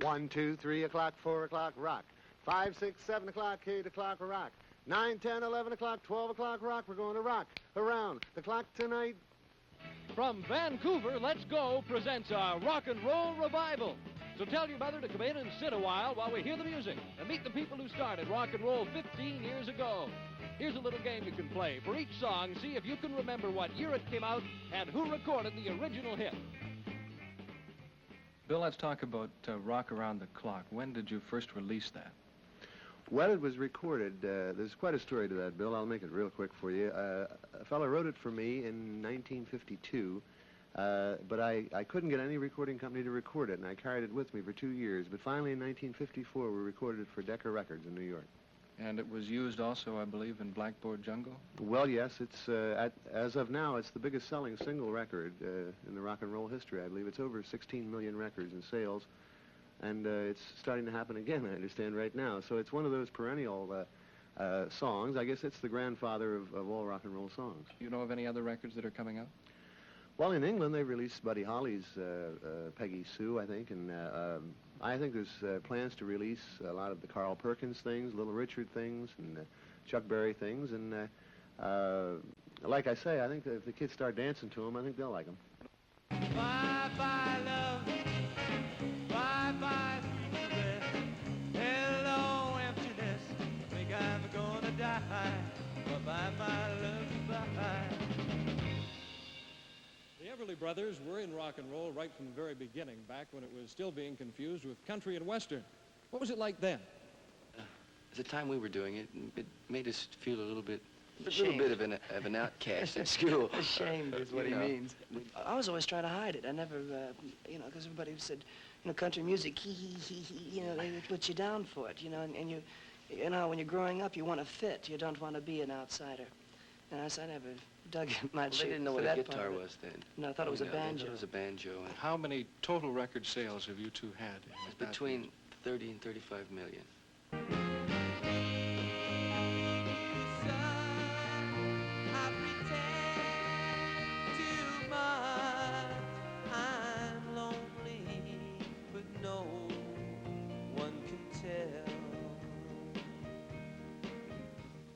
1, 2, 3 o'clock, 4 o'clock, rock. 5, 6, 7 o'clock, 8 o'clock, rock. 9, 10, 11 o'clock, 12 o'clock, rock. We're going to rock around the clock tonight. From Vancouver, Let's Go presents a rock and roll revival. So tell your mother to come in and sit a while we hear the music and meet the people who started rock and roll 15 years ago. Here's a little game you can play. For each song, see if you can remember what year it came out and who recorded the original hit. Bill, let's talk about Rock Around the Clock. When did you first release that? Well, it was recorded. There's quite a story to that, Bill. I'll make it real quick for you. A fellow wrote it for me in 1952, but I couldn't get any recording company to record it, and I carried it with me for 2 years. But finally, in 1954, we recorded it for Decca Records in New York. And it was used also, I believe, in Blackboard Jungle? Well, yes. It's as of now, it's the biggest selling single record in the rock and roll history. I believe it's over 16 million records in sales. And it's starting to happen again, I understand, right now. So it's one of those perennial songs. I guess it's the grandfather of all rock and roll songs. Do you know of any other records that are coming out? Well, in England, they released Buddy Holly's Peggy Sue, I think. And I think there's plans to release a lot of the Carl Perkins things, Lil Richard things, and Chuck Berry things. And like I say, I think that if the kids start dancing to them, I think they'll like them. Bye-bye, love. Bye-bye, regret. Hello, emptiness. Think I'm gonna die. Bye-bye, love, bye. The Everly Brothers were in rock and roll right from the very beginning, back when it was still being confused with country and western. What was it like then? At the time we were doing it, it made us feel a little bit of an outcast at school. Ashamed is what he means. I was always trying to hide it. I never, because everybody said, country music, they put you down for it, and when you're growing up, you want to fit. You don't want to be an outsider. And I never dug it much. They didn't know what a guitar was then. No, I thought it was a banjo. It was a banjo. And how many total record sales have you two had? Between 30 and 35 million.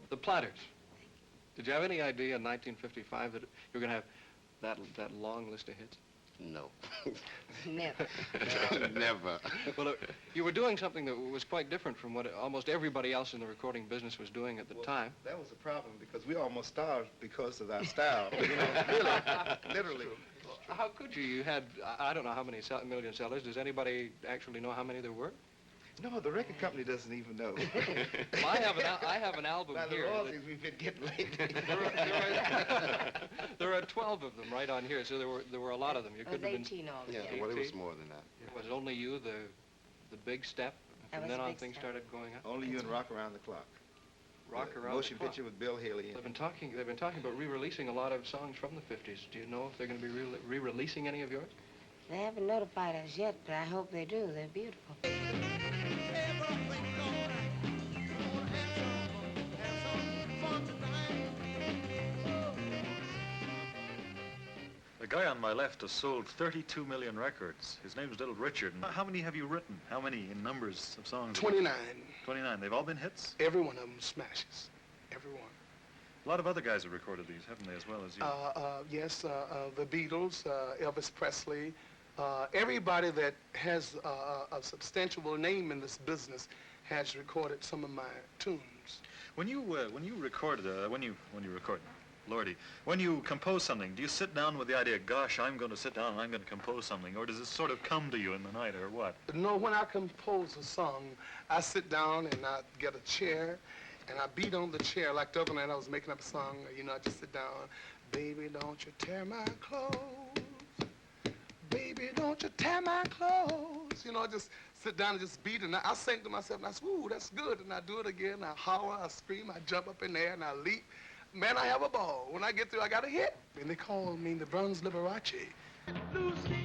The Platters. Did you have any idea in 1955 that you were going to have that long list of hits? No. Never. Never. Well, you were doing something that was quite different from what almost everybody else in the recording business was doing at the time. That was a problem because we almost starved because of our style. Literally. How could you? You had, I don't know how many million sellers. Does anybody actually know how many there were? No, the record company doesn't even know. Well, I have an album now, here. the royalties we've been getting lately. There are 12 of them right on here, so there were a lot of them. You couldn't have been 18 altogether. Yeah, well, it was more than that. Was it only you, the big step? And from then on, things started going up? Only you and Rock Around the Clock. Rock Around the Clock. Motion picture with Bill Haley. They've been talking about re-releasing a lot of songs from the 50s. Do you know if they're going to be re-releasing any of yours? They haven't notified us yet, but I hope they do. They're beautiful. The guy on my left has sold 32 million records. His name's Lil Richard. How many have you written? How many in numbers of songs? 29. 29. They've all been hits? Every one of them smashes. Every one. A lot of other guys have recorded these, haven't they, as well as you? Yes, the Beatles, Elvis Presley, everybody that has a substantial name in this business has recorded some of my tunes. When you record, Lordy, when you compose something, do you sit down with the idea, gosh, I'm going to sit down and I'm going to compose something, or does it sort of come to you in the night, or what? No, when I compose a song, I sit down and I get a chair, and I beat on the chair. Like the other night I was making up a song, I just sit down, baby, don't you tear my clothes, baby, don't you tear my clothes. I just sit down and just beat it, and I sing to myself, and I say, ooh, that's good, and I do it again, I holler, I scream, I jump up in the air, and I leap. Man, I have a ball. When I get through, I got a hit. And they call me the Bronze Liberace. Lucy,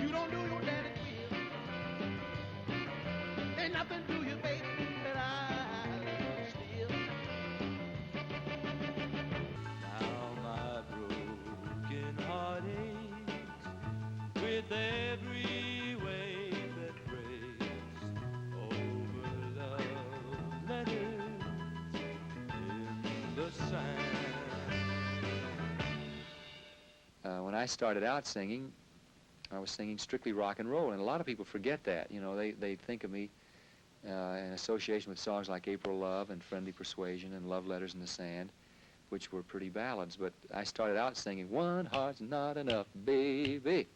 you don't do your daddy will. Ain't nothing to you, baby, that I still. Now my broken heart aches with every wave I started out singing, I was singing strictly rock and roll, and a lot of people forget that. You know, they think of me in association with songs like April Love and Friendly Persuasion and Love Letters in the Sand, which were pretty ballads. But I started out singing, one heart's not enough, baby.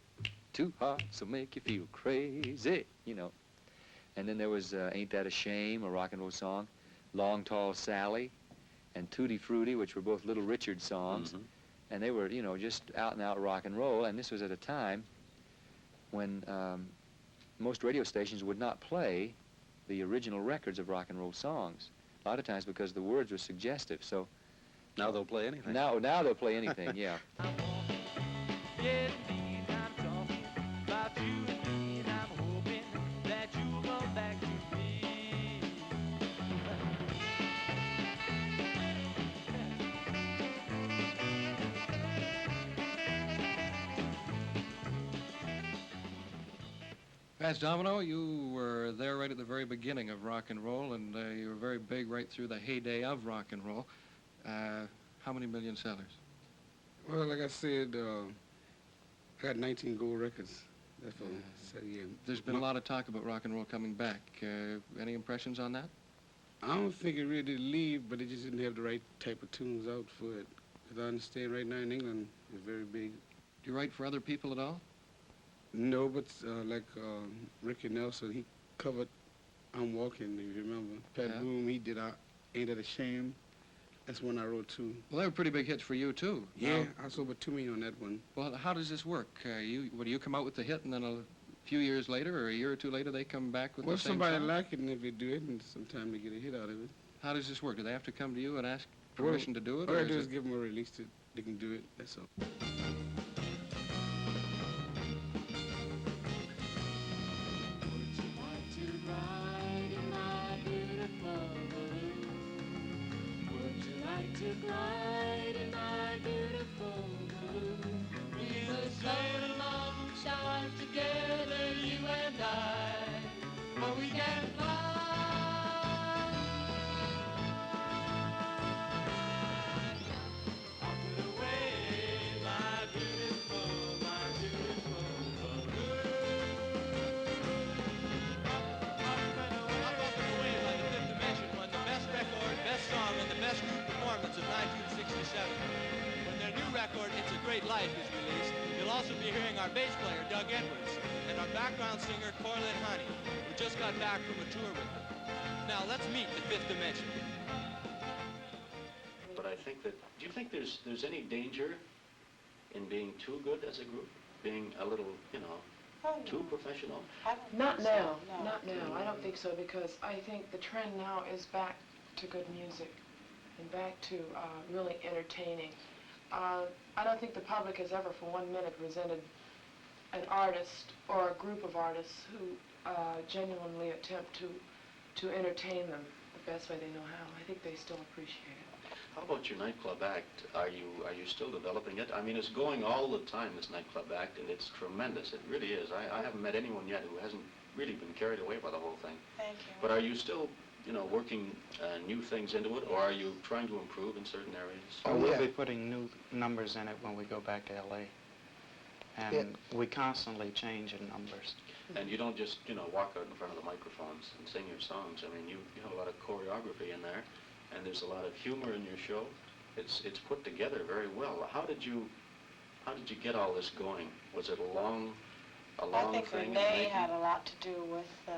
Two hearts will make you feel crazy, you know. And then there was Ain't That a Shame, a rock and roll song, Long Tall Sally, and Tutti Frutti, which were both Little Richard songs. Mm-hmm. And they were, you know, just out and out rock and roll. And this was at a time when most radio stations would not play the original records of rock and roll songs. A lot of times because the words were suggestive. So now they'll play anything. Now they'll play anything, yeah. Pat Domino, you were there right at the very beginning of rock and roll, and you were very big right through the heyday of rock and roll. How many million sellers? Well, like I said, I got 19 gold records. That's what I said, yeah. There's been a lot of talk about rock and roll coming back. Any impressions on that? I don't think it really did leave, but it just didn't have the right type of tunes out for it. Because I understand right now in England, it's very big. Do you write for other people at all? No, but like Ricky Nelson, he covered I'm Walking, if you remember. Pat Boone, he did Ain't That a Shame. That's one I wrote too. Well, they were pretty big hits for you too. Yeah, I sold about $2 million on that one. Well, how does this work? Do you come out with the hit and then a few years later or a year or two later they come back with the same somebody song? like it, and if they do it, and sometime they get a hit out of it. How does this work? Do they have to come to you and ask permission to do it? All I do is give them a release that they can do it, that's all. To glide in my beautiful balloon. We will sail along stars together, you and I, for we can fly. Up and away, my beautiful balloon. Up and away by the Fifth Dimension won the best record, best song, and the best group performance of 1967. When their new record, It's a Great Life, is released, you'll also be hearing our bass player, Doug Edwards, and our background singer, Corlin Honey, who just got back from a tour with them. Now, let's meet the Fifth Dimension. But I think that, do you think there's any danger in being too good as a group? Being a little, you know, too professional? Not now. Not now. I don't think so, because I think the trend now is back to good music and back to really entertaining. I don't think the public has ever for 1 minute resented an artist or a group of artists who genuinely attempt to entertain them the best way they know how. I think they still appreciate it. How about your nightclub act? Are you still developing it? I mean, it's going all the time, this nightclub act, and it's tremendous. It really is. I haven't met anyone yet who hasn't really been carried away by the whole thing. Thank you. But are you still, you know, working new things into it, or are you trying to improve in certain areas? Oh, we'll be putting new numbers in it when we go back to L.A. And we constantly change in numbers. And you don't just, you know, walk out in front of the microphones and sing your songs. I mean, you have a lot of choreography in there, and there's a lot of humor in your show. It's put together very well. How did you get all this going? Was it a long I think thing? Renee had a lot to do with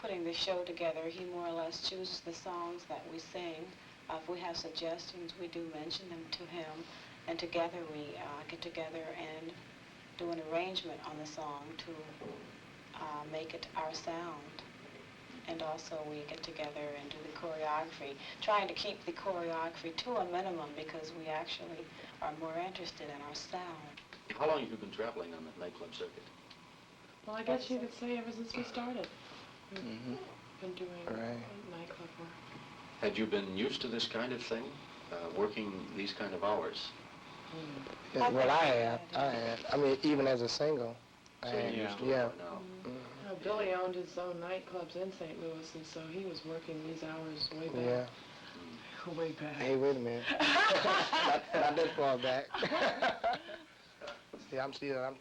putting the show together. He more or less chooses the songs that we sing. If we have suggestions, we do mention them to him, and together we get together and do an arrangement on the song to make it our sound. And also we get together and do the choreography, trying to keep the choreography to a minimum because we actually are more interested in our sound. How long have you been traveling on the nightclub circuit? Well, I guess you could say ever since we started. We've been doing nightclub work. Had you been used to this kind of thing, working these kind of hours? Yeah, well, I had. I mean, even as a single. So you're used to it now. Billy owned his own nightclubs in St. Louis, and so he was working these hours way back. Yeah. Way back. Hey, wait a minute. not that far back. Yeah, I'm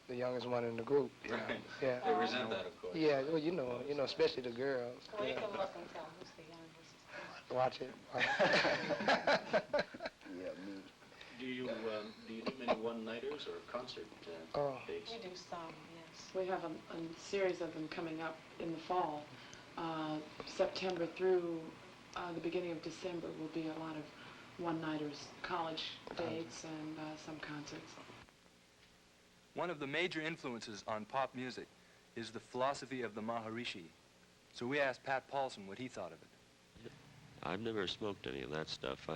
the youngest one in the group. Yeah. Yeah. They resent that, of course. Yeah, well, you know, especially the girls. Well, you can look and tell who's the youngest. Watch it. Yeah, me. Do you do many one-nighters or concert dates? We do some, yes. We have a series of them coming up in the fall. September through the beginning of December will be a lot of one-nighters, college dates, and some concerts. One of the major influences on pop music is the philosophy of the Maharishi. So we asked Pat Paulsen what he thought of it. I've never smoked any of that stuff.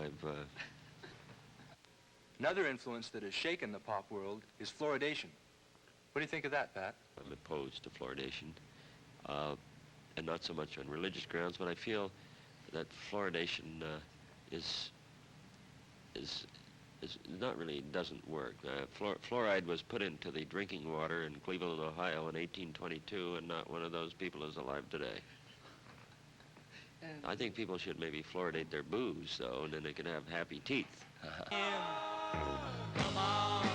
Another influence that has shaken the pop world is fluoridation. What do you think of that, Pat? I'm opposed to fluoridation, and not so much on religious grounds, but I feel that fluoridation is not really doesn't work. Fluoride was put into the drinking water in Cleveland, Ohio in 1822, and not one of those people is alive today. I think people should maybe fluoridate their booze, though, and then they can have happy teeth. Come on,